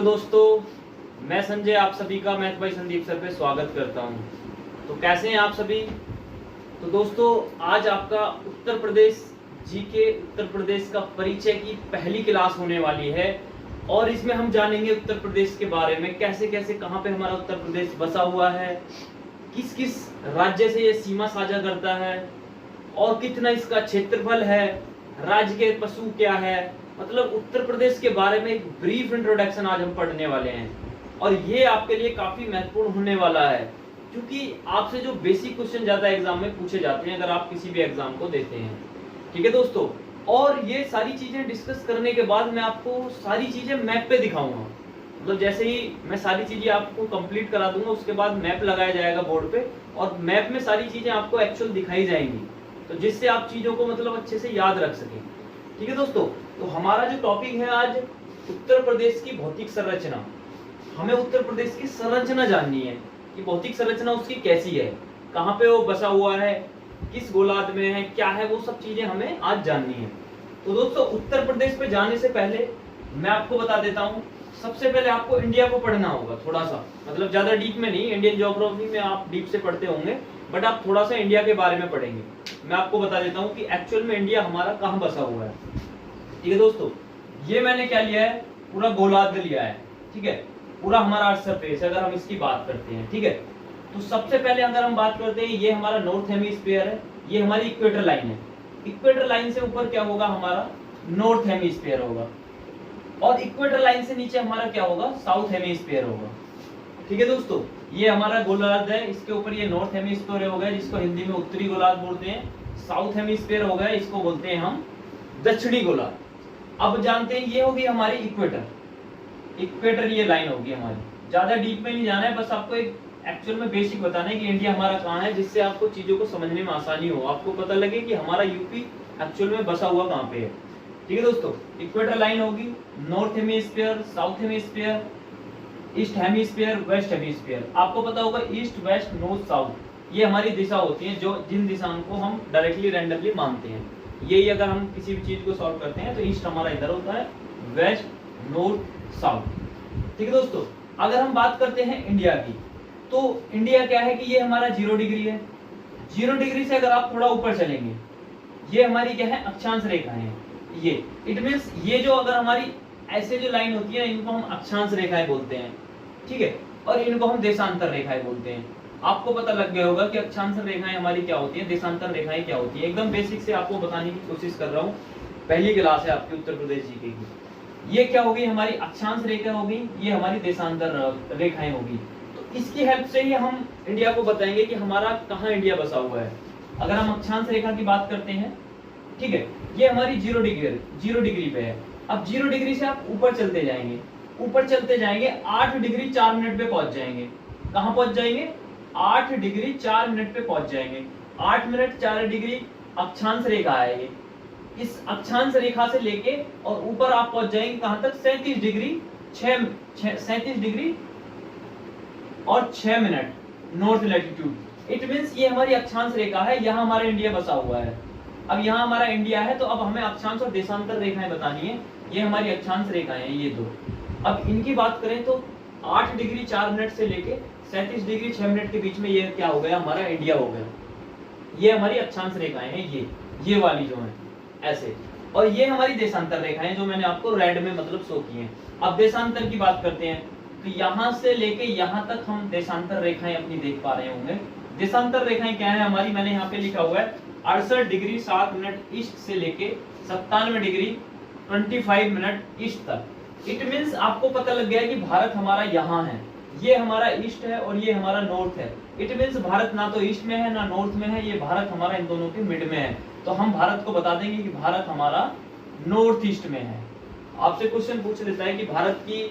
तो दोस्तों, मैं संजय आप सभी का मैथ बाई संदीप सर पे स्वागत करता हूं। तो कैसे हैं आप सभी? तो दोस्तों, आज आपका उत्तर प्रदेश जीके उत्तर प्रदेश का परिचय की पहली क्लास होने वाली है और इसमें हम जानेंगे उत्तर प्रदेश के बारे में, कैसे कैसे कहां पे हमारा उत्तर प्रदेश बसा हुआ है, किस किस राज्य से ये सीमा साझा करता है और कितना इसका क्षेत्रफल है, राज्य के पशु क्या है। मतलब उत्तर प्रदेश के बारे में एक ब्रीफ इंट्रोडक्शन आज हम पढ़ने वाले हैं और ये आपके लिए काफी महत्वपूर्ण होने वाला है क्योंकि आपसे जो बेसिक क्वेश्चन ज्यादा एग्जाम में पूछे जाते हैं अगर आप किसी भी एग्जाम को देते हैं। ठीक है दोस्तों, और ये सारी चीजें डिस्कस करने के बाद मैं आपको सारी चीजें मैप पे दिखाऊंगा। मतलब जैसे ही मैं सारी चीजें आपको कंप्लीट करा दूंगा उसके बाद मैप लगाया जाएगा बोर्ड पे और मैप में सारी चीजें आपको एक्चुअल दिखाई जाएंगी, तो जिससे आप चीजों को मतलब अच्छे से याद रख सकें। ठीक है दोस्तों, तो हमारा जो टॉपिक है आज उत्तर प्रदेश की भौतिक संरचना। हमें उत्तर प्रदेश की संरचना जाननी है कि भौतिक संरचना उसकी कैसी है, कहाँ पे वो बसा हुआ है, किस गोलार्ध में है, क्या है, वो सब चीजें हमें आज जाननी है। तो दोस्तों, उत्तर प्रदेश पे जाने से पहले मैं आपको बता देता हूँ, सबसे पहले आपको इंडिया को पढ़ना होगा थोड़ा सा, मतलब ज्यादा डीप में नहीं। इंडियन ज्योग्राफी में आप डीप से पढ़ते होंगे बट आप थोड़ा सा इंडिया के बारे में पढ़ेंगे। मैं आपको बता देता हूँ कि एक्चुअल में इंडिया हमारा कहाँ बसा हुआ है। ठीक है दोस्तों, ये मैंने क्या लिया है, पूरा गोलार्ध लिया है। ठीक है, पूरा हमारा अर्थ सरफेस अगर हम इसकी बात करते हैं। ठीक है, तो सबसे पहले अगर हम बात करते हैं, ये हमारा नॉर्थ हेमिस्फीयर है, ये हमारी इक्वेटर लाइन है। इक्वेटर लाइन से ऊपर क्या होगा, हमारा नॉर्थ हेमिस्फीयर होगा और इक्वेटर लाइन से नीचे हमारा क्या होगा, साउथ हेमिस्फीयर होगा। ठीक है दोस्तों, ये हमारा गोलार्ध है, इसके ऊपर ये नॉर्थ हेमिस्फीयर हो गया जिसको हिंदी में उत्तरी गोलार्ध बोलते हैं। साउथ हेमिस्फीयर हो गया, इसको बोलते हैं हम दक्षिणी गोलार्ध। अब जानते हैं ये होगी हमारी इक्वेटर। इक्वेटर ये लाइन होगी हमारी। ज्यादा डीप में नहीं जाना है, बस आपको एक एक्चुअल में बेसिक बताना है कि इंडिया हमारा कहाँ है, जिससे आपको चीजों को समझने में आसानी हो, आपको पता लगे कि हमारा यूपी एक्चुअल में बसा हुआ कहाँ पे है। ठीक है दोस्तों, इक्वेटर लाइन होगी, north hemisphere, south hemisphere, east hemisphere, west hemisphere. आपको पता होगा ईस्ट, वेस्ट, नॉर्थ, साउथ ये हमारी दिशा होती है, जो जिन दिशाओं को हम डायरेक्टली रैंडमली मानते हैं। यही अगर हम किसी भी चीज को सॉल्व करते हैं तो ईस्ट हमारा इधर होता है, वेस्ट, नॉर्थ, साउथ। ठीक है दोस्तों, अगर हम बात करते हैं इंडिया की, तो इंडिया क्या है कि ये हमारा 0 डिग्री है। 0 डिग्री से अगर आप थोड़ा ऊपर चलेंगे, ये हमारी क्या है, अक्षांश रेखाएं हैं। ये इट मींस ये जो अगर हमारी ऐसे जो लाइन होती है इनको हम अक्षांश रेखाएं बोलते हैं। ठीक है, और इनको हम देशांतर रेखाएं बोलते हैं। आपको पता लग गया होगा कि अक्षांश रेखाएं हमारी क्या होती है, देशांतर रेखाएं क्या होती है। एकदम बेसिक से आपको बताने की कोशिश कर रहा हूँ, पहली क्लास है आपकी उत्तर प्रदेश जीके की। ये क्या होगी, हमारी अक्षांश रेखा होगी, ये हमारी देशांतर रेखाएं होगी। तो इसकी हेल्प से ही हम इंडिया को बताएंगे कि हमारा कहाँ इंडिया बसा हुआ है। अगर हम अक्षांश रेखा की बात करते हैं, ठीक है, ये हमारी 0 डिग्री पे है। अब 0 डिग्री से आप ऊपर चलते जाएंगे, ऊपर चलते जाएंगे, 8 डिग्री 4 मिनट पे पहुंच जाएंगे। कहाँ पहुंच जाएंगे, 8 डिग्री 4 मिनट पे पहुंच जाएंगे। 8 मिनट 4 डिग्री अक्षांश रेखा है ये। इस अक्षांश रेखा से लेके और ऊपर आप पहुंच जाएंगे कहां तक, 37 डिग्री 37 डिग्री और 6 minute north latitude. It means ये हमारी अक्षांश रेखा है, यहाँ हमारा इंडिया बसा हुआ है। अब यहाँ हमारा इंडिया है, तो अब हमें अक्षांश और देशांतर रेखाएं बतानी है। ये हमारी अक्षांश रेखाएं हैं, ये दो। अब इनकी बात करें तो 8 डिग्री 4 मिनट से लेके 37 डिग्री 6 मिनट के बीच में ये क्या हो गया, हमारा इंडिया हो गया। ये हमारी अक्षांश रेखाएं हैं, ये वाली जो है ऐसे। और ये हमारी देशांतर रेखाएं जो मैंने आपको रेड में मतलब शो की हैं। अब देशांतर की बात करते हैं तो यहाँ से लेके यहाँ तक हम देशांतर रेखाएं अपनी देख पा रहे होंगे। देशांतर रेखाएं क्या है हमारी, मैंने यहाँ पे लिखा हुआ है 68 डिग्री 7 मिनट ईस्ट से लेके 97 डिग्री 25 मिनट ईस्ट तक। इट मींस आपको पता लग गया कि भारत हमारा यहाँ है, ये हमारा ईस्ट है और ये हमारा नॉर्थ है। इट मींस भारत ना तो ईस्ट में है ना नॉर्थ में है, ये भारत हमारा इन दोनों के मिड में है। तो हम भारत को बता देंगे कि भारत हमारा नॉर्थ ईस्ट में है। आपसे क्वेश्चन पूछ लेता है कि भारत की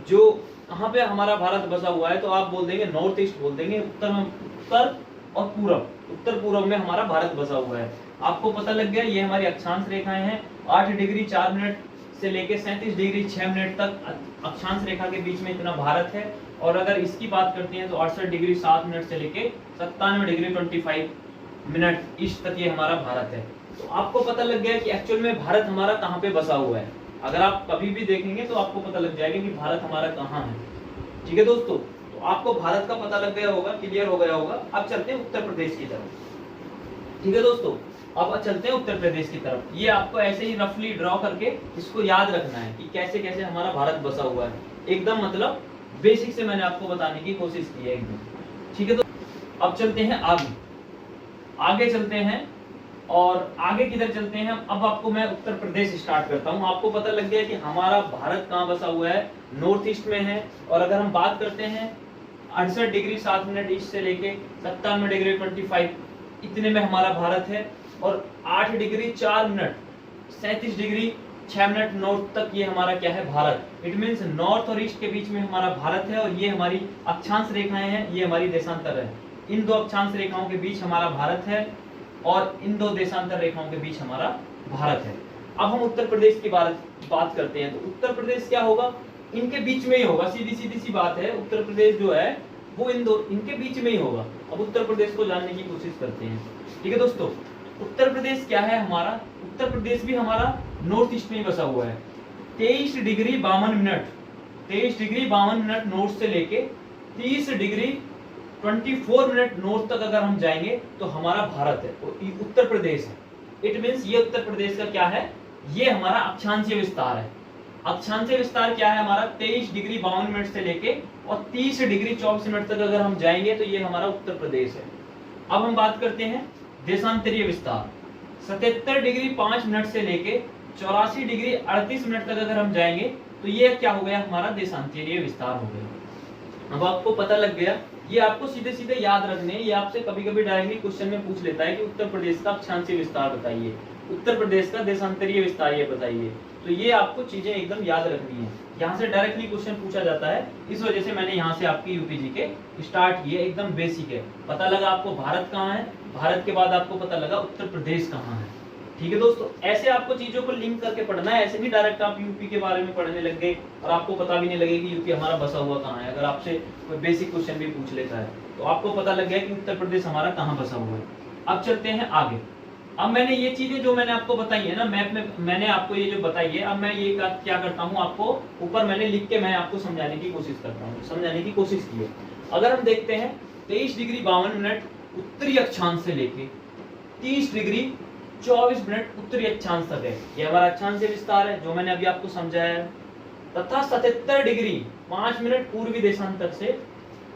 जो कहाँ पे हमारा भारत बसा हुआ है, तो आप बोल देंगे नॉर्थ ईस्ट बोल देंगे। उत्तर में उत्तर और पूरब, उत्तर पूरब में हमारा भारत बसा हुआ है। आपको पता लग गया, ये हमारी अक्षांश रेखाएं हैं। 8 डिग्री 4 मिनट से लेके 37 डिग्री 6 मिनट तक अक्षांश रेखा के बीच में इतना भारत है। और अगर इसकी बात करते हैं तो 68 डिग्री 7 मिनट से लेके 97 डिग्री 25 मिनट ईस्ट तक ये हमारा भारत है। तो आपको पता लग गया कि एक्चुअल में भारत हमारा कहाँ पे बसा हुआ है। अगर आप कभी भी देखेंगे तो आपको पता लग जाएगा कि भारत हमारा कहाँ है। ठीक है दोस्तों, तो आपको भारत का पता लग गया होगा, क्लियर हो गया होगा। अब चलते हैं उत्तर प्रदेश की तरफ। ठीक है दोस्तों, अब चलते हैं उत्तर प्रदेश की तरफ। ये आपको ऐसे ही रफली ड्रॉ करके इसको याद रखना है कि कैसे कैसे हमारा भारत बसा हुआ है। एकदम मतलब बेसिक से मैंने आपको बताने की कोशिश की है एकदम। ठीक है, तो अब चलते हैं आगे चलते हैं। और आगे किधर चलते हैं? अब आपको मैं उत्तर प्रदेश स्टार्ट करता हूं। आपको पता लग गया कि हमारा भारत कहां बसा हुआ है, नॉर्थ ईस्ट में है। और अगर हम बात करते हैं 68 डिग्री 7 मिनट ईस्ट से लेके 97 डिग्री 25 इतने में हमारा भारत है। और 8 degree 4 minute 37 degree 6 minute north तक ये हमारा क्या है, भारत। इट मींस नॉर्थ और ईस्ट के बीच में हमारा भारत है। और ये हमारी अक्षांश रेखाएं हैं, ये हमारी देशांतर है। इन दो अक्षांश रेखाओं के बीच हमारा भारत है और इन दो देशांतर रेखाओं के बीच हमारा भारत है। अब हम उत्तर प्रदेश की बात करते हैं। तो उत्तर प्रदेश क्या होगा, इनके बीच में ही होगा। सीधी सी बात है, उत्तर प्रदेश जो है वो इनके बीच में ही होगा। अब उत्तर प्रदेश को जानने की कोशिश करते हैं। ठीक है दोस्तों, उत्तर प्रदेश क्या है हमारा? उत्तर प्रदेश भी हमारा नॉर्थ ईस्ट में ही बसा हुआ है। 23 डिग्री 52 मिनट नॉर्थ से लेके 30 डिग्री 24 मिनट नॉर्थ तक अगर हम जाएंगे तो हमारा भारत है, उत्तर प्रदेश है। इट मींस ये उत्तर प्रदेश का क्या है, ये हमारा अक्षांशीय विस्तार है। अक्षांशीय विस्तार क्या है हमारा? 23 डिग्री 52 मिनट से लेके और 30 डिग्री 24 मिनट तक अगर हम जाएंगे तो ये हमारा उत्तर प्रदेश है। अब हम बात करते हैं देशांतरीय विस्तार। 77 डिग्री 5 मिनट से लेके 84 डिग्री 38 मिनट तक अगर हम जाएंगे तो ये क्या हो गया, हमारा देशांतरीय विस्तार हो गया। अब आपको पता लग गया, ये आपको सीधे याद रखने। ये आपसे कभी कभी डायरेक्टली क्वेश्चन में पूछ लेता है कि उत्तर प्रदेश का अक्षांशीय विस्तार बताइए, उत्तर प्रदेश का देशांतरीय विस्तार ये बताइए। तो ये आपको चीजें एकदम याद रखनी है। यहाँ से डायरेक्टली क्वेश्चन पूछा जाता है, इस वजह से मैंने यहाँ से आपकी यूपीजी के स्टार्ट किए। एकदम बेसिक है। पता लगा आपको भारत कहाँ है, भारत के बाद आपको पता लगा उत्तर प्रदेश कहाँ है। ठीक है दोस्तों, ऐसे आपको चीजों को लिंक करके पढ़ना है। ऐसे नहीं डायरेक्ट आप यूपी के बारे में पढ़ने लग गए और आपको पता भी नहीं लगे कि यूपी हमारा बसा हुआ कहाँ है। अगर आपसे कोई बेसिक क्वेश्चन भी पूछ लेता है तो आपको पता लग गया कि उत्तर प्रदेश हमारा कहाँ बसा हुआ है। अब चलते हैं आगे। अब मैंने ये चीजें जो मैंने आपको बताई है ना, मैप में मैंने आपको ये जो बताई है, अब मैं ये क्या करता हूँ, आपको ऊपर मैंने लिख के मैं आपको समझाने की कोशिश करता हूँ, समझाने की कोशिश की है। अगर हम देखते हैं 23 डिग्री 52 मिनट उत्तरी अक्षांश से लेके 30 डिग्री 24 मिनट उत्तरी अक्षांश तक है, ये हमारा अक्षांशीय विस्तार है जो मैंने अभी आपको समझाया है। तथा 77 डिग्री 5 मिनट पूर्वी देशांतर से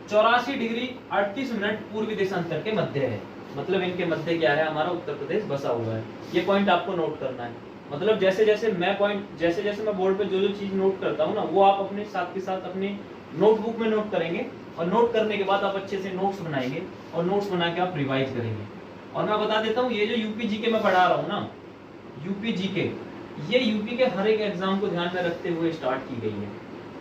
84 डिग्री 38 मिनट पूर्वी देशांतर के मध्य है। मतलब इनके मध्य क्या है, हमारा उत्तर प्रदेश बसा हुआ है। ये पॉइंट आपको नोट करना है। मतलब जैसे जैसे मैं बोर्ड पे जो चीज नोट करता हूँ ना, वो आप अपने साथ के साथ अपनी नोटबुक में नोट करेंगे। और नोट करने के बाद आप अच्छे से नोट्स बनाएंगे और नोट्स बना के आप रिवाइज करेंगे। और मैं बता देता हूँ, ये जो यूपी जीके में पढ़ा रहा हूँ ना, यूपी जीके, ये यूपी के हर एक एग्जाम को ध्यान में रखते हुए स्टार्ट की गई है।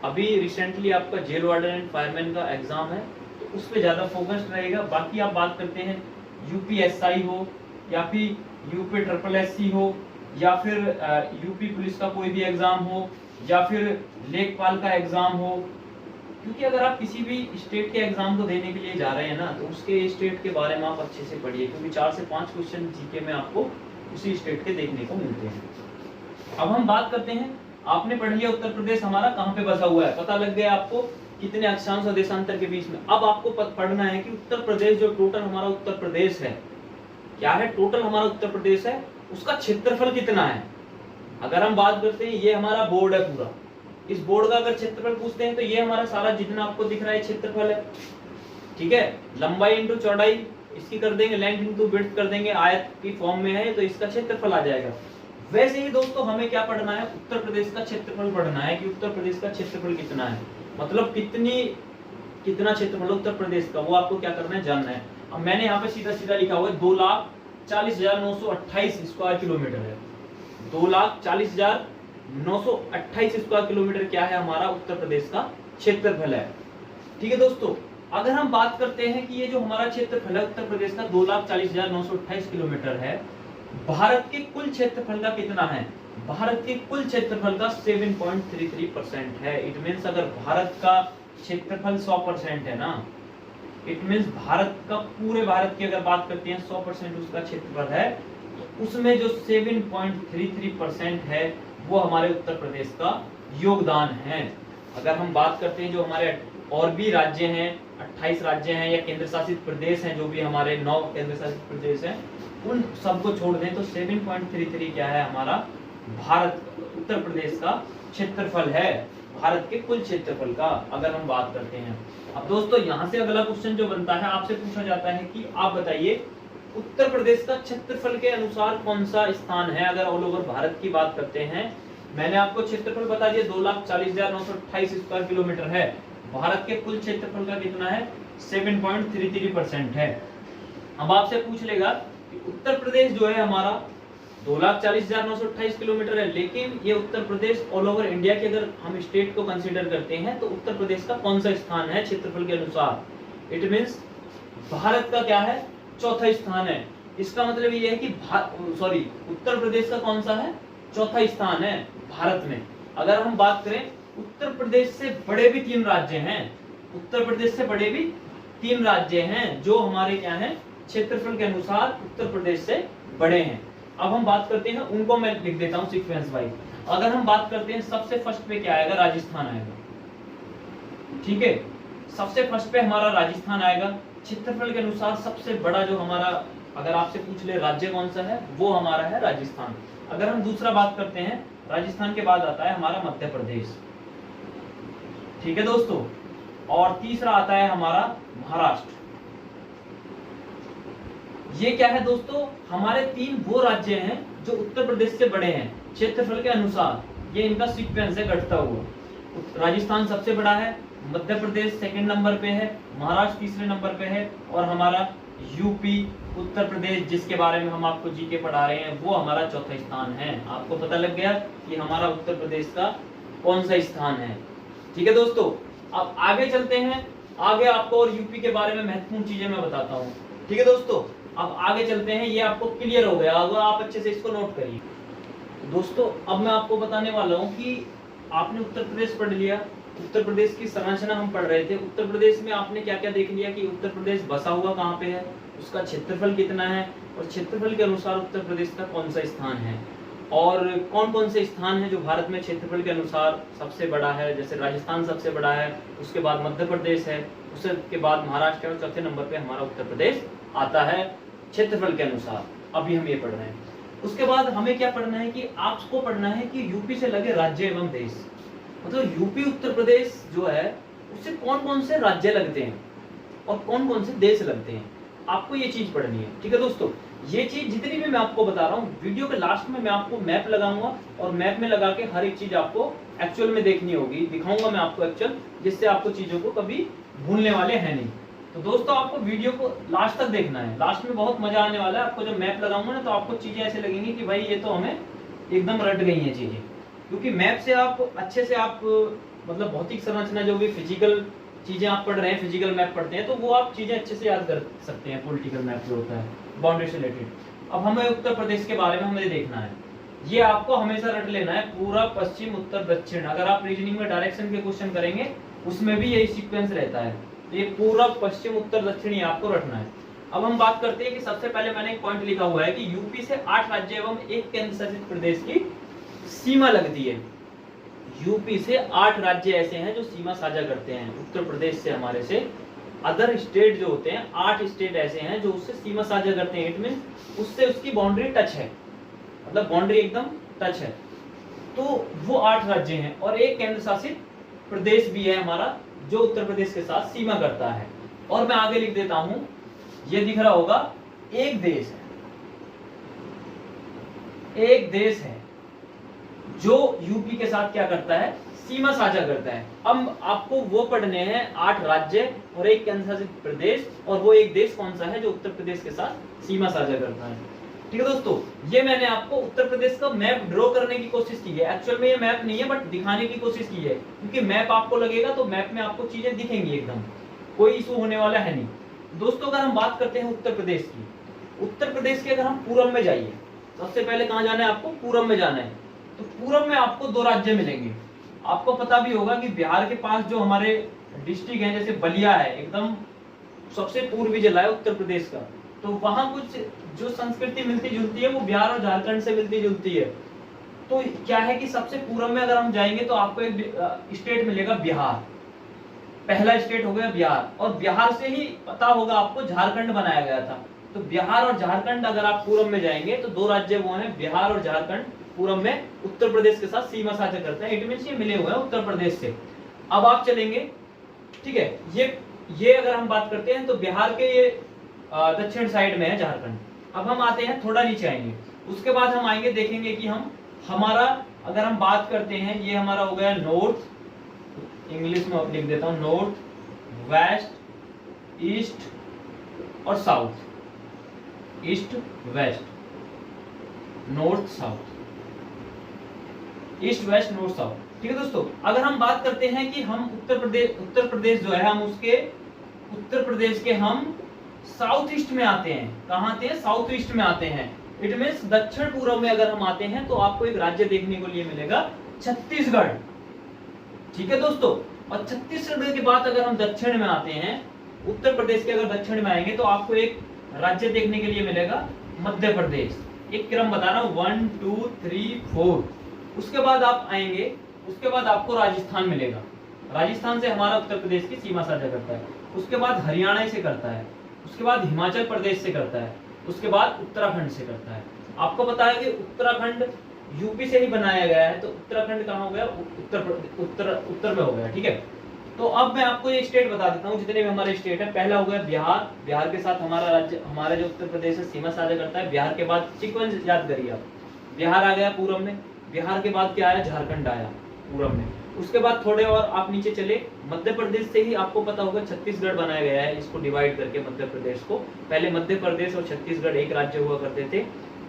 अभी रिसेंटली आपका जेल वार्डन एंड फायरमैन का एग्जाम है, तो उस पर ज्यादा फोकस रहेगा। बाकी आप बात करते हैं यूपीएसआई हो या फिर यूपी SSSC हो या फिर यूपी पुलिस का कोई भी एग्जाम हो या फिर लेखपाल का एग्जाम हो, क्योंकि अगर आप किसी भी स्टेट के एग्जाम को देने के लिए जा रहे हैं ना, तो उसके स्टेट के बारे में आप अच्छे से पढ़िए, क्योंकि 4 से 5 क्वेश्चन जीके में आपको उसी स्टेट के देखने को मिलते हैं। अब हम बात करते हैं, आपने पढ़ लिया उत्तर प्रदेश हमारा कहाँ पे बसा हुआ है, पता लग गया आपको कितने अक्षांश और देशांतर के बीच में। अब आपको पढ़ना है कि उत्तर प्रदेश जो टोटल हमारा उत्तर प्रदेश है, क्या है, टोटल हमारा उत्तर प्रदेश है, उसका क्षेत्रफल कितना है। अगर हम बात करते हैं, ये हमारा बोर्ड है पूरा, इस बोर्ड का अगर क्षेत्रफल पूछते हैं तो ये हमारा सारा जितना आपको दिख रहा है क्षेत्रफल है। ठीक है, लंबाई इंटू चौड़ाई इसकी कर देंगे, लेंथ इंटू विड्थ कर देंगे, आयत की फॉर्म में है तो इसका क्षेत्रफल आ जाएगा। वैसे ही दोस्तों हमें क्या पढ़ना है, उत्तर प्रदेश का क्षेत्रफल पढ़ना है कि उत्तर प्रदेश का क्षेत्रफल कितना है, मतलब कितना क्षेत्रफल उत्तर प्रदेश का, वो आपको क्या करना है, जानना है। अब मैंने यहाँ पे सीधा लिखा हुआ है 2,40,928 स्क्वायर किलोमीटर है। 2,40,928 स्क्वायर किलोमीटर क्या है, हमारा उत्तर प्रदेश का क्षेत्रफल है। ठीक है दोस्तों, अगर हम बात करते हैं कि ये जो हमारा क्षेत्रफल है उत्तर प्रदेश का 2,40,928 किलोमीटर है, भारत के कुल क्षेत्रफल का कितना है, भारत के कुल क्षेत्रफल का 7.33% है। इट मींस अगर भारत का क्षेत्रफल 100% है ना, इट मींस भारत का, पूरे भारत की अगर बात करते हैं 100% उसका क्षेत्रफल है, तो उसमें जो 7.33% है वो हमारे उत्तर प्रदेश का योगदान है। अगर हम बात करते हैं जो हमारे और भी राज्य हैं, 28 राज्य हैं या केंद्र शासित प्रदेश हैं, जो भी हमारे 9 केंद्र शासित प्रदेश हैं, उन सबको छोड़ दें तो 7.33 क्या है हमारा भारत उत्तर प्रदेश का क्षेत्रफल है, भारत के कुल क्षेत्रफल का अगर हम बात करते हैं। अब दोस्तों यहाँ से अगला क्वेश्चन जो बनता है, आपसे पूछा जाता है कि आप बताइए उत्तर प्रदेश का क्षेत्रफल के अनुसार कौन सा स्थान है। अगर ऑल ओवर भारत की बात करते हैं, मैंने आपको क्षेत्रफल बता दिया 2,40,928 स्क्वायर किलोमीटर है। भारत के कुल क्षेत्रफल का कितना है 7.33% है। अब आपसे पूछ लेगा कि उत्तर प्रदेश जो है हमारा 2,40,928 किलोमीटर है, लेकिन ये Uttar Pradesh all over India के अगर हम स्टेट को कंसीडर करते हैं तो उत्तर प्रदेश का कौन सा स्थान है क्षेत्रफल के अनुसार। इट मींस भारत का क्या है चौथा स्थान है। इसका मतलब ये है कि उत्तर प्रदेश का कौन सा है चौथा स्थान है भारत में। अगर हम बात करें उत्तर प्रदेश से बड़े भी 3 राज्य हैं, उत्तर प्रदेश से बड़े भी 3 राज्य हैं जो हमारे क्या हैं क्षेत्रफल के अनुसार उत्तर प्रदेश से बड़े हैं। अब हम बात करते हैं उनको, मैं लिख देता हूं सीक्वेंस वाइज। अगर हम बात करते हैं सबसे फर्स्ट पे क्या आएगा राजस्थान आएगा, ठीक है, सबसे फर्स्ट पे हमारा राजस्थान आएगा। क्षेत्रफल के अनुसार सबसे बड़ा जो हमारा अगर आपसे पूछ ले राज्य कौन सा है वो हमारा है राजस्थान। अगर हम दूसरा बात करते हैं राजस्थान के बाद आता है हमारा मध्य प्रदेश, ठीक है दोस्तों, और तीसरा आता है हमारा महाराष्ट्र। ये क्या है दोस्तों हमारे 3 वो राज्य हैं जो उत्तर प्रदेश से बड़े हैं क्षेत्रफल के अनुसार। ये इनका सीक्वेंस है घटता हुआ। राजस्थान सबसे बड़ा है, मध्य प्रदेश सेकंड नंबर पे है, महाराष्ट्र तीसरे नंबर पे है, और हमारा यूपी उत्तर प्रदेश जिसके बारे में हम आपको जीके पढ़ा रहे हैं वो हमारा चौथा स्थान है। आपको पता लग गया कि हमारा उत्तर प्रदेश का कौन सा स्थान है, ठीक है दोस्तों। अब आगे चलते हैं, आगे आपको और यूपी के बारे में महत्वपूर्ण चीजें मैं बताता हूँ, ठीक है दोस्तों। अब आगे चलते हैं, ये आपको क्लियर हो गया होगा, आप अच्छे से इसको नोट करिए। दोस्तों अब मैं आपको बताने वाला हूँ कि आपने उत्तर प्रदेश पढ़ लिया, उत्तर प्रदेश की संरचना हम पढ़ रहे थे। उत्तर प्रदेश में आपने क्या क्या देख लिया कि उत्तर प्रदेश बसा हुआ कहाँ पे है, उसका क्षेत्रफल कितना है, और क्षेत्रफल के अनुसार उत्तर प्रदेश का कौन सा स्थान है, और कौन कौन से स्थान है जो भारत में क्षेत्रफल के अनुसार सबसे बड़ा है। जैसे राजस्थान सबसे बड़ा है, उसके बाद मध्य प्रदेश है, उसके बाद महाराष्ट्र है, और चौथे नंबर पे हमारा उत्तर प्रदेश आता है क्षेत्रफल के अनुसार। अभी हम ये पढ़ रहे हैं। उसके बाद हमें क्या पढ़ना है कि आपको पढ़ना है कि यूपी से लगे राज्य एवं देश, मतलब यूपी उत्तर प्रदेश जो है उससे कौन कौन से राज्य लगते हैं और कौन कौन से देश लगते हैं, आपको ये चीज पढ़नी है, ठीक है दोस्तों। ये चीज जितनी भी मैं आपको बता रहा हूँ, वीडियो के लास्ट में मैं आपको मैप लगाऊंगा और मैप में लगा के हर एक चीज आपको एक्चुअल में देखनी होगी, दिखाऊंगा मैं आपको एक्चुअल, जिससे आपको चीजों को कभी भूलने वाले हैं नहीं। तो दोस्तों आपको वीडियो को लास्ट तक देखना है, लास्ट में बहुत मजा आने वाला है। आपको जब मैप लगाऊंगा ना तो आपको चीजें ऐसे लगेंगी कि भाई ये तो हमें एकदम रट गई हैं चीजें, क्योंकि मैप से आप अच्छे से आप मतलब भौतिक संरचना जो भी फिजिकल चीजें आप पढ़ रहे हैं, फिजिकल मैप पढ़ते हैं, तो वो आप चीजें अच्छे से याद कर सकते हैं। पॉलिटिकल मैप जो होता है बाउंड्री से रिलेटेड। अब हमें उत्तर प्रदेश के बारे में हमें देखना है, ये आपको हमेशा रट लेना है, पूरा पश्चिम उत्तर दक्षिण। अगर आप रीजनिंग में डायरेक्शन के क्वेश्चन करेंगे उसमें भी यही सीक्वेंस रहता है, ये पूरा पश्चिम उत्तर दक्षिण ही आपको रटना है। अब हम बात करते हैं कि सबसे पहले मैंने एक पॉइंट लिखा हुआ है कि यूपी से 8 राज्य एवं 1 केंद्र शासित प्रदेश की सीमा लगती है। यूपी से 8 राज्य ऐसे हैं जो सीमा साझा करते हैं उत्तर प्रदेश से, हमारे से। अदर स्टेट जो होते हैं 8 स्टेट ऐसे हैं जो उससे सीमा साझा करते हैं। इट मींस उससे उसकी बाउंड्री टच है, मतलब बाउंड्री एकदम टच है। तो वो 8 राज्य हैं और 1 केंद्र शासित प्रदेश भी है हमारा जो उत्तर प्रदेश के साथ सीमा करता है। और मैं आगे लिख देता हूं, ये दिख रहा होगा, एक देश है, एक देश है जो यूपी के साथ क्या करता है, सीमा साझा करता है। अब आपको वो पढ़ने हैं 8 राज्य और 1 केंद्र शासित प्रदेश, और वो एक देश कौन सा है जो उत्तर प्रदेश के साथ सीमा साझा करता है, ठीक है दोस्तों। ये मैंने आपको उत्तर प्रदेश का मैप ड्रॉ करने की कोशिश की है। एक्चुअल में ये मैप नहीं है बट दिखाने की कोशिश की है, क्योंकि मैप आपको लगेगा तो मैप में आपको चीजें दिखेंगी एकदम, कोई इशू होने वाला है नहीं। दोस्तों अगर हम बात करते हैं उत्तर प्रदेश की, उत्तर प्रदेश के अगर हम पूरब में जाइए, सबसे पहले कहाँ जाना है आपको, पूरब में जाना है। तो पूरब में आपको 2 राज्य मिलेंगे। आपको पता भी होगा कि बिहार के पास जो हमारे डिस्ट्रिक्ट है, जैसे बलिया है, एकदम सबसे पूर्वी जिला है उत्तर प्रदेश का, तो वहां कुछ जो संस्कृति मिलती जुलती है वो बिहार और झारखंड से मिलती जुलती है। तो क्या है कि सबसे पूर्व में अगर हम जाएंगे तो आपको एक स्टेट मिलेगा बिहार, पहला स्टेट हो गया बिहार। और बिहार से ही पता होगा आपको झारखंड बनाया गया था। तो बिहार और झारखंड अगर आप पूर्व में जाएंगे तो दो राज्य वो हैं, बिहार और झारखंड पूर्व में उत्तर प्रदेश के साथ सीमा साझा करते हैं। इट मींस ये मिले हुए हैं उत्तर प्रदेश से। अब आप चलेंगे, ठीक है, ये अगर हम बात करते हैं तो बिहार के ये दक्षिण साइड में है झारखंड। अब हम आते हैं, थोड़ा नीचे आएंगे, उसके बाद हम आएंगे, देखेंगे कि हमारा अगर हम बात करते हैं, ये हमारा हो गया नॉर्थ, इंग्लिश में लिख देता हूं, नॉर्थ, वेस्ट, ईस्ट और south, east west north south, east west north south. ठीक है दोस्तों, अगर हम बात करते हैं कि हम उत्तर प्रदेश जो है, हम उसके उत्तर प्रदेश के हम साउथ ईस्ट में आते हैं। कहां आते हैं? साउथ ईस्ट में आते हैं। इट मींस दक्षिण पूर्व में अगर हम आते हैं तो आपको एक राज्य देखने को लिए मिलेगा, छत्तीसगढ़। ठीक है दोस्तों, और छत्तीसगढ़ के बाद अगर हम दक्षिण में आते हैं, उत्तर प्रदेश के अगर दक्षिण में आएंगे तो आपको एक राज्य देखने के लिए मिलेगा, मध्य प्रदेश। एक क्रम बता रहा हूं, 1 2 3 4। उसके बाद आप आएंगे, उसके बाद आपको राजस्थान मिलेगा। राजस्थान से हमारा उत्तर प्रदेश की सीमा साझा करता है। उसके बाद हरियाणा से करता है, उसके बाद हिमाचल प्रदेश से करता है, उसके बाद उत्तराखंड से करता है। आपको पता है कि उत्तराखंड यूपी से ही बनाया गया है, तो उत्तराखंड कहाँ हो गया? उत्तर में हो गया। ठीक है, तो अब मैं आपको ये स्टेट बता देता हूँ, जितने भी हमारे स्टेट है। पहला हो गया बिहार, बिहार के साथ हमारा राज्य, हमारा जो उत्तर प्रदेश है सीमा साझा करता है। बिहार के बाद सीक्वेंस याद करिए आप, बिहार आ गया पूर्व में, बिहार के बाद क्या आया? झारखंड आया पूर्व में। उसके बाद थोड़े और आप नीचे चले, मध्य प्रदेश से ही आपको पता होगा छत्तीसगढ़ बनाया गया है, इसको डिवाइड करके मध्य प्रदेश को। पहले मध्य प्रदेश और छत्तीसगढ़ एक राज्य हुआ करते थे,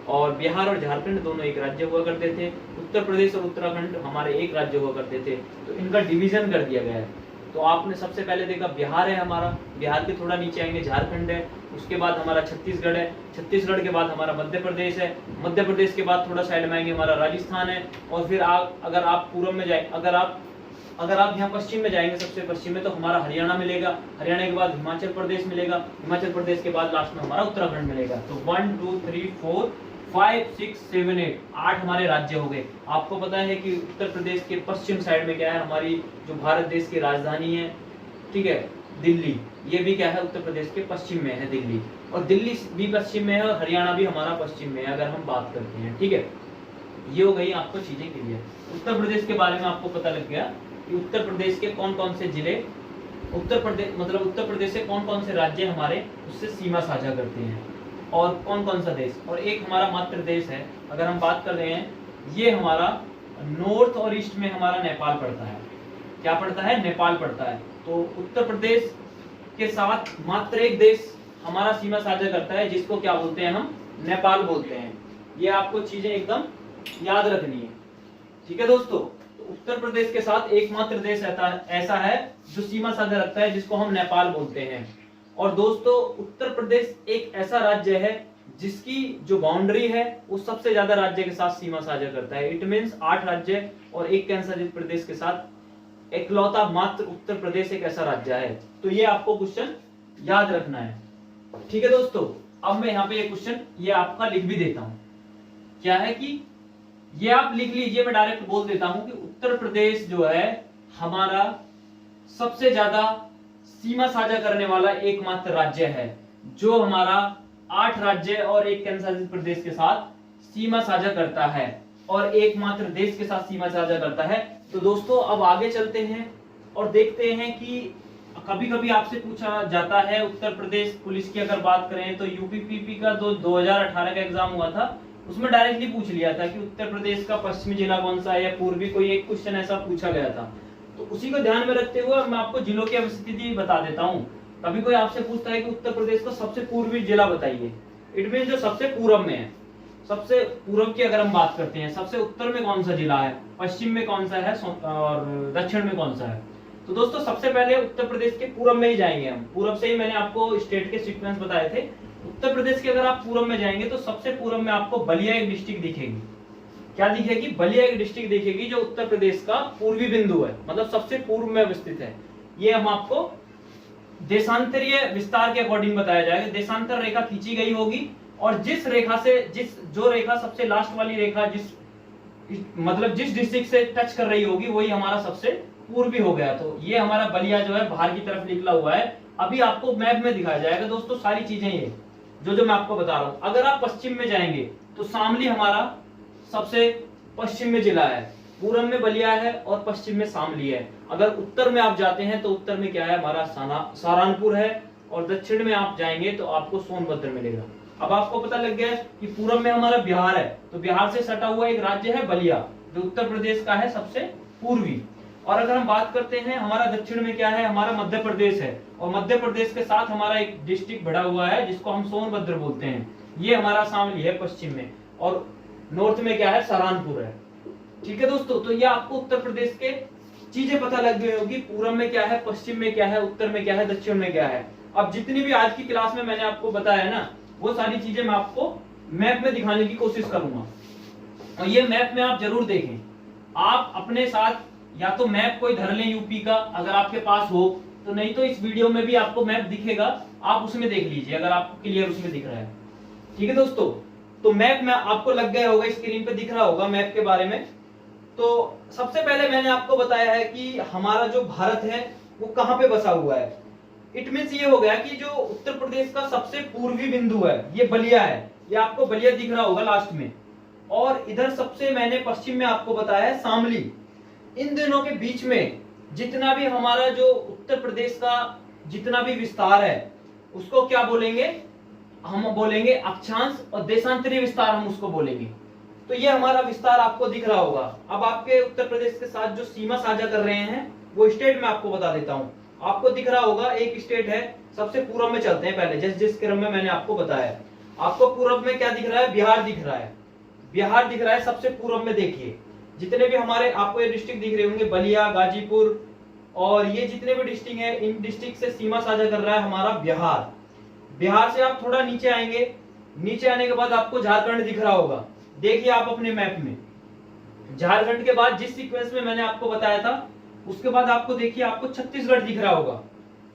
और बिहार और झारखंड दोनों एक राज्य हुआ करते थे। उत्तर प्रदेश और उत्तराखंड हमारे एक राज्य हुआ करते थे, तो इनका डिवीजन कर दिया गया है। तो आपने सबसे पहले देखा बिहार है हमारा, बिहार के थोड़ा नीचे आएंगे झारखंड है, उसके बाद हमारा छत्तीसगढ़ है, छत्तीसगढ़ के बाद हमारा मध्य प्रदेश है, मध्य प्रदेश के बाद थोड़ा साइड में आएंगे हमारा राजस्थान है। और फिर अगर आप पूर्व में जाए, अगर आप यहाँ पश्चिम में जाएंगे, सबसे पश्चिम में, तो हमारा हरियाणा मिलेगा। हरियाणा के बाद हिमाचल प्रदेश मिलेगा, हिमाचल प्रदेश के बाद लास्ट में हमारा उत्तराखंड मिलेगा। तो 1 2 3 4 5 6 7 8 8 हमारे राज्य हो गए। आपको पता है कि उत्तर प्रदेश के पश्चिम साइड में क्या है? हमारी जो भारत देश की राजधानी है, ठीक है, दिल्ली, ये भी क्या है? उत्तर प्रदेश के पश्चिम में है दिल्ली, और दिल्ली भी पश्चिम में है, और हरियाणा भी हमारा पश्चिम में है अगर हम बात करते हैं। ठीक है, ये हो गई आपको चीजें क्लियर। उत्तर प्रदेश के बारे में आपको पता लग गया कि उत्तर प्रदेश के कौन कौन से जिले, उत्तर प्रदेश से कौन कौन से राज्य हमारे उससे सीमा साझा करते हैं, और कौन कौन सा देश। और एक हमारा मात्र देश है, अगर हम बात कर रहे हैं, ये हमारा नॉर्थ और ईस्ट में हमारा नेपाल पड़ता है। क्या पड़ता है? नेपाल पड़ता है। तो उत्तर प्रदेश के साथ मात्र एक देश हमारा सीमा साझा करता है, जिसको क्या बोलते हैं? हम नेपाल बोलते हैं। ये आपको चीजें एकदम याद रखनी है। ठीक है दोस्तों, तो उत्तर प्रदेश के साथ एकमात्र देश ऐसा है जो सीमा साझा रखता है, जिसको हम नेपाल बोलते हैं। और दोस्तों, उत्तर प्रदेश एक ऐसा राज्य है जिसकी जो बाउंड्री है वो सबसे ज्यादा राज्य के साथ सीमा साझा करता है। इट मींस 8 राज्य और एक केंद्र प्रदेश के साथ इकलौता मात्र उत्तर प्रदेश एक ऐसा राज्य है। तो ये आपको क्वेश्चन याद रखना है। ठीक है दोस्तों, अब मैं यहाँ पे ये क्वेश्चन ये आपका लिख भी देता हूं। क्या है कि ये आप लिख लीजिए, मैं डायरेक्ट बोल देता हूं कि उत्तर प्रदेश जो है हमारा सबसे ज्यादा सीमा साझा करने वाला एकमात्र राज्य है, जो हमारा 8 राज्य और एक केंद्र शासित प्रदेश के साथ सीमा साझा करता है, और एकमात्र देश के साथ सीमा साझा करता है। तो दोस्तों, अब आगे चलते हैं और देखते हैं कि कभी कभी आपसे पूछा जाता है, उत्तर प्रदेश पुलिस की अगर बात करें तो यूपीपीपी का 2018 का एग्जाम हुआ था, उसमें डायरेक्टली पूछ लिया था कि उत्तर प्रदेश का पश्चिमी जिला कौन सा है, या पूर्वी, कोई एक क्वेश्चन ऐसा पूछा गया था। तो उसी को ध्यान में रखते हुए मैं आपको जिलों की अवस्थिति बता देता हूँ। कभी कोई आपसे पूछता है कि उत्तर प्रदेश का सबसे पूर्वी जिला बताइए, इट मीन जो सबसे पूर्व में है। सबसे पूर्व की अगर हम बात करते हैं, सबसे उत्तर में कौन सा जिला है, पश्चिम में कौन सा है, और दक्षिण में कौन सा है। तो दोस्तों, सबसे पहले उत्तर प्रदेश के पूर्व में ही जाएंगे हम। पूर्व से ही मैंने आपको स्टेट के सीक्वेंस बताए थे। उत्तर प्रदेश के अगर आप पूर्व में जाएंगे तो सबसे पूर्व में आपको बलिया एक डिस्ट्रिक्ट दिखेगी। क्या दिखेगी? बलिया एक डिस्ट्रिक्ट दिखेगी, जो उत्तर प्रदेश का पूर्वी बिंदु है, मतलब सबसे पूर्व में अवस्थित है। ये हम आपको देशांतरीय विस्तार के अकॉर्डिंग बताया जाएगा। देशांतर रेखा खींची गई होगी, और जिस रेखा से जो रेखा सबसे लास्ट वाली रेखा जिस मतलब जिस डिस्ट्रिक्ट से टच कर रही होगी वही हमारा सबसे पूर्वी हो गया। तो ये हमारा बलिया जो है बाहर की तरफ निकला हुआ है। अभी आपको मैप में दिखाया जाएगा दोस्तों सारी चीजें, ये जो मैं आपको बता रहा हूं। अगर आप पश्चिम में जाएंगे तो शामली हमारा सबसे पश्चिम में जिला है, पूरब में बलिया है और पश्चिम में शामली है। अगर उत्तर में आप जाते हैं तो उत्तर में क्या है हमारा सहारनपुर है, और दक्षिण में आप जाएंगे तो आपको सोनभद्र मिलेगा। अब आपको पता लग गया कि पूरब में हमारा बिहार है, तो बिहार से सटा हुआ एक राज्य है बलिया, जो उत्तर प्रदेश का है सबसे पूर्वी। और अगर हम बात करते हैं हमारा दक्षिण में क्या है, हमारा मध्य प्रदेश है, और मध्य प्रदेश के साथ हमारा एक डिस्ट्रिक्ट बढ़ा हुआ है जिसको हम सोनभद्र बोलते हैं, ये हमारा शामली है पश्चिम में, और नॉर्थ में क्या है सहारनपुर है। ठीक है दोस्तों, तो ये आपको उत्तर प्रदेश के चीजें पता लग गई होगी, पूरब में क्या है, पश्चिम में क्या है, उत्तर में क्या है, दक्षिण में क्या है। अब जितनी भी आज की क्लास में मैंने आपको बताया ना, वो सारी चीजें मैं आपको मैप में दिखाने की कोशिश करूंगा, और ये मैप में आप जरूर देखें। आप अपने साथ या तो मैप कोई धर लें यूपी का अगर आपके पास हो, तो नहीं तो इस वीडियो में भी आपको मैप दिखेगा, आप उसमें देख लीजिए अगर आपको क्लियर उसमें दिख रहा है। ठीक है दोस्तों, तो मैप में आपको लग गया होगा, स्क्रीन पे दिख रहा होगा मैप के बारे में। तो सबसे पहले मैंने आपको बताया है कि हमारा जो भारत है वो कहां पे बसा हुआ है। इट मीन्स ये हो गया कि जो उत्तर प्रदेश का सबसे पूर्वी बिंदु है ये बलिया है, ये आपको बलिया दिख रहा होगा लास्ट में, और इधर सबसे मैंने पश्चिम में आपको बताया है शामली। इन दोनों के बीच में जितना भी हमारा जो उत्तर प्रदेश का जितना भी विस्तार है उसको क्या बोलेंगे, हम बोलेंगे अक्षांश, और देशांतरीय विस्तार हम उसको बोलेंगे। तो ये हमारा विस्तार आपको दिख रहा होगा। अब आपके उत्तर प्रदेश के साथ जो सीमा साझा कर रहे हैं वो स्टेट में आपको बता देता हूं। आपको दिख रहा होगा एक स्टेट है, सबसे पूर्व में चलते हैं पहले, जिस क्रम में मैंने आपको बताया। आपको पूर्व में क्या दिख रहा है, बिहार दिख रहा है, बिहार दिख रहा है सबसे पूर्व में। देखिए जितने भी हमारे आपको ये डिस्ट्रिक्ट दिख रहे होंगे, बलिया, गाजीपुर, और ये जितने भी डिस्ट्रिक्ट है, इन डिस्ट्रिक्ट से सीमा साझा कर रहा है हमारा बिहार। बिहार से आप थोड़ा नीचे आएंगे, नीचे आने के बाद आपको झारखंड दिख रहा होगा। देखिए आप अपने मैप में, झारखंड के बाद जिस सीक्वेंस में मैंने आपको बताया था उसके बाद आपको देखिए आपको छत्तीसगढ़ दिख रहा होगा,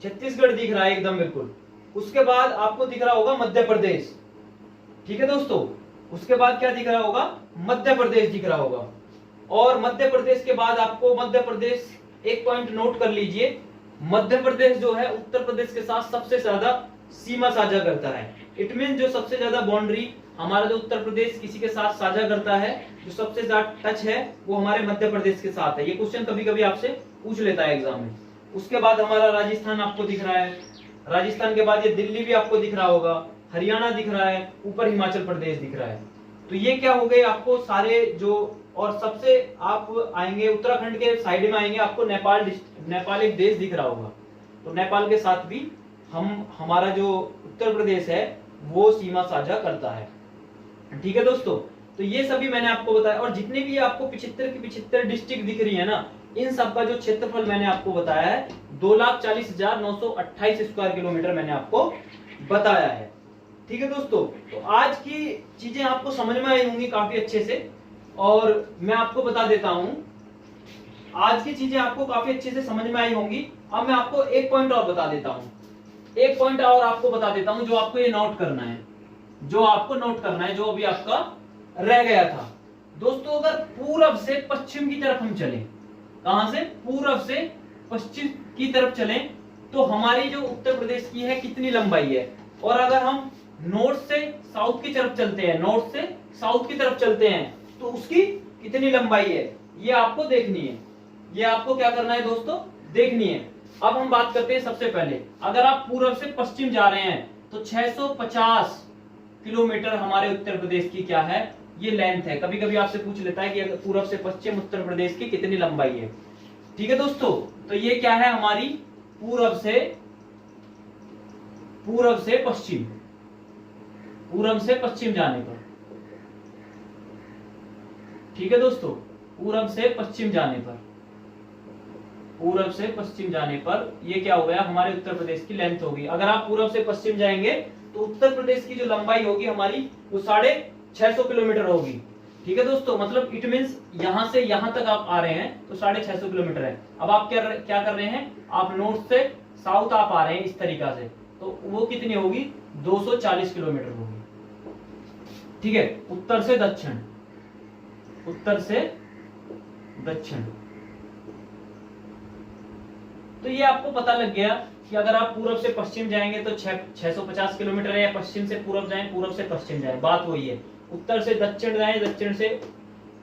छत्तीसगढ़ दिख रहा है एकदम बिल्कुल। उसके बाद आपको दिख रहा होगा मध्य प्रदेश। ठीक है दोस्तों, उसके बाद क्या दिख रहा होगा, मध्य प्रदेश दिख रहा होगा। और मध्य प्रदेश के बाद आपको मध्य प्रदेश, एक पॉइंट नोट कर लीजिए, मध्य प्रदेश जो है उत्तर प्रदेश के साथ सबसे ज्यादा सीमा साझा करता है। इट मीन जो सबसे ज्यादा बाउंड्री हमारा जो उत्तर प्रदेश किसी के साथ साझा करता है, जो सबसे ज्यादा टच है वो हमारे मध्य प्रदेश के साथ है। ये क्वेश्चन कभी कभी आपसे पूछ लेता है एग्जाम में। उसके बाद हमारा राजस्थान आपको दिख रहा है, राजस्थान के बाद ये दिल्ली भी आपको दिख रहा होगा, हरियाणा दिख रहा है, ऊपर हिमाचल प्रदेश दिख रहा है। तो ये क्या हो गए आपको सारे जो, और सबसे आप आएंगे उत्तराखंड के साइड में आएंगे, आपको नेपाल एक देश दिख रहा होगा। तो नेपाल के साथ भी हमारा जो उत्तर प्रदेश है वो सीमा साझा करता है। ठीक है दोस्तों, तो ये सभी मैंने आपको बताया। और जितने भी आपको 75 की 75 डिस्ट्रिक्ट दिख रही है ना, इन सब का जो क्षेत्रफल मैंने आपको बताया है 2,40,928 स्क्वायर किलोमीटर मैंने आपको बताया है। ठीक है दोस्तों, तो आज की चीजें आपको समझ में आई होंगी काफी अच्छे से, और मैं आपको बता देता हूं आज की चीजें आपको काफी अच्छे से समझ में आई होंगी। अब मैं आपको एक पॉइंट और बता देता हूं, एक पॉइंट और आपको बता देता हूं जो आपको ये नोट करना है, जो आपको नोट करना है, जो अभी आपका रह गया था। दोस्तों अगर पूरब से पश्चिम की तरफ हम चलें, कहां से, पूरब से पश्चिम की तरफ चलें, तो हमारी जो उत्तर प्रदेश की है कितनी लंबाई है। और अगर हम नॉर्थ से साउथ की तरफ चलते हैं, नॉर्थ से साउथ की तरफ चलते हैं, तो उसकी कितनी लंबाई है, ये आपको देखनी है। ये आपको क्या करना है दोस्तों, देखनी है। अब हम बात करते हैं सबसे पहले, अगर आप पूरब से पश्चिम जा रहे हैं तो 650 किलोमीटर हमारे उत्तर प्रदेश की क्या है, ये लेंथ है। कभी कभी आपसे पूछ लेता है कि अगर पूरब से पश्चिम उत्तर प्रदेश की कितनी लंबाई है। ठीक है दोस्तों, तो ये क्या है हमारी पूरब से पश्चिम, पूरब से पश्चिम जाने पर। ठीक है दोस्तों, पूरब से पश्चिम जाने पर, पूरब से पश्चिम जाने पर ये क्या हो गया, हमारे उत्तर प्रदेश की लेंथ होगी। अगर आप पूरब से पश्चिम जाएंगे तो उत्तर प्रदेश की जो लंबाई होगी हमारी वो 650 किलोमीटर होगी। ठीक है दोस्तों, मतलब इट मींस यहां से यहां तक आप आ रहे हैं तो 650 किलोमीटर है। अब आप क्या कर रहे हैं, आप नॉर्थ से साउथ आप आ रहे हैं इस तरीका से, तो वो कितनी होगी, 240 किलोमीटर होगी। ठीक है, उत्तर से दक्षिण, उत्तर से दक्षिण। तो ये आपको पता लग गया कि अगर आप पूरब से पश्चिम जाएंगे तो 650 किलोमीटर है, या पश्चिम से पूरब जाएं, पूरब से पश्चिम जाएं, बात वही है। उत्तर से दक्षिण जाएं, दक्षिण से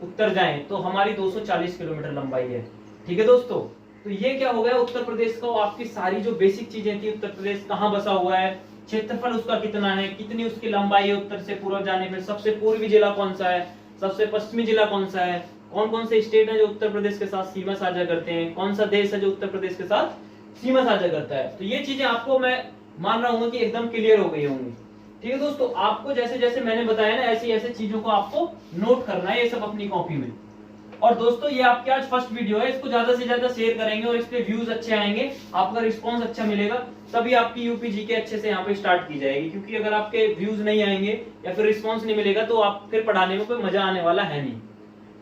उत्तर जाएं, तो हमारी 240 किलोमीटर लंबाई है। ठीक है दोस्तों, तो ये क्या हो गया उत्तर प्रदेश का, आपकी सारी जो बेसिक चीजें थी, उत्तर प्रदेश कहाँ बसा हुआ है, क्षेत्रफल उसका कितना है, कितनी उसकी लंबाई है उत्तर से पूर्व जाने में, सबसे पूर्वी जिला कौन सा है, सबसे पश्चिमी जिला कौन सा है, कौन कौन से स्टेट है जो उत्तर प्रदेश के साथ सीमा साझा करते हैं, कौन सा देश है जो उत्तर प्रदेश के साथ सीमा साझा करता है। तो ये चीजें आपको मैं मान रहा हूँ कि एकदम क्लियर हो गई होंगी। ठीक है दोस्तों, आपको जैसे जैसे मैंने बताया ना, ऐसी ऐसे चीजों को आपको नोट करना है ये सब अपनी कॉपी में। और दोस्तों ये आपके आज फर्स्ट वीडियो है, इसको ज्यादा से ज्यादा शेयर करेंगे और इस पे व्यूज अच्छे आएंगे, आपका रिस्पांस अच्छा मिलेगा, तभी आपकी यूपी के अच्छे से यहाँ पे स्टार्ट की जाएगी। क्योंकि अगर आपके व्यूज नहीं आएंगे या फिर रिस्पांस नहीं मिलेगा तो आप फिर पढ़ाने में कोई मजा आने वाला है नहीं।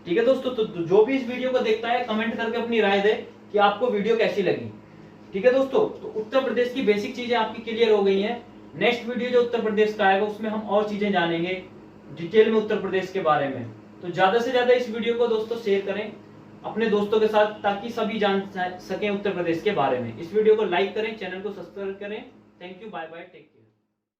ठीक है दोस्तों, तो जो भी इस वीडियो को देखता है कमेंट करके अपनी राय दे कि आपको वीडियो कैसी लगी। ठीक है दोस्तों, तो उत्तर प्रदेश की बेसिक चीजें आपकी क्लियर हो गई हैं। नेक्स्ट वीडियो जो उत्तर प्रदेश का आएगा उसमें हम और चीजें जानेंगे डिटेल में उत्तर प्रदेश के बारे में। तो ज्यादा से ज्यादा इस वीडियो को दोस्तों शेयर करें अपने दोस्तों के साथ, ताकि सभी जान सकें उत्तर प्रदेश के बारे में। इस वीडियो को लाइक करें, चैनल को सब्सक्राइब करें। Thank you, bye bye, take care.